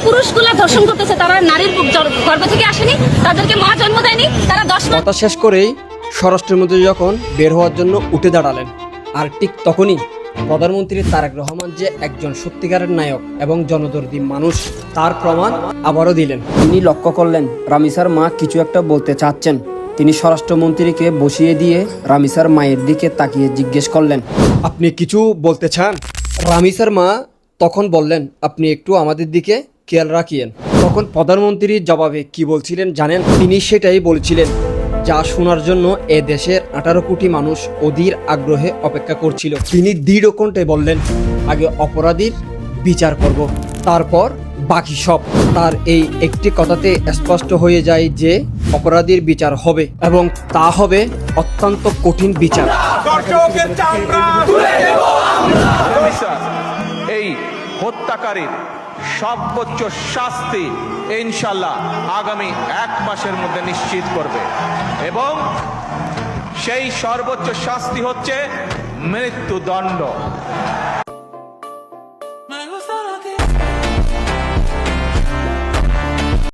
পুরুষগুলা ধর্ষণ করতেছে তারা নারীর গর্ভ থেকে আসেনি, তাদেরকে মা জন্ম দেয়নি, তারা 10 মাস। কথা শেষ করেই স্বরাষ্ট্রমন্ত্রী যখন বের হওয়ার জন্য উঠে দাঁড়ালেন, আর ঠিক তখনই প্রধানমন্ত্রী তারেক রহমান যে একজন সত্যিকারের নায়ক এবং জনদরদি মানুষ তার প্রমাণ আবারও দিলেন। তিনি লক্ষ্য করলেন রামিসার মা কিছু একটা বলতে চাচ্ছেন। তিনি স্বরাষ্ট্রমন্ত্রীকে বসিয়ে দিয়ে রামিসার মায়ের দিকে তাকিয়ে জিজ্ঞেস করলেন, আপনি কিছু বলতে চান? রামিসার মা তখন বললেন, আপনি একটু আমাদের দিকে খেয়াল রাখিয়েন। তখন প্রধানমন্ত্রীর জবাবে কি বলছিলেন জানেন? তিনি সেটাই বলছিলেন যা শোনার জন্য এ দেশের 18 কোটি মানুষ অধীর আগ্রহে অপেক্ষা করছিল। তিনি দৃঢ় কণ্ঠে বললেন, আগে অপরাধীর বিচার করব, তারপর বাকি সব। তার এই একটি কথাতে স্পষ্ট হয়ে যায় যে অপরাধীর বিচার হবে এবং তা হবে অত্যন্ত কঠিন বিচার। এই হত্যাকারীর সর্বোচ্চ শাস্তি ইনশাল্লাহ আগামী 1 মাসের মধ্যে নিশ্চিত করবে এবং সেই সর্বোচ্চ শাস্তি হচ্ছে মৃত্যুদণ্ড।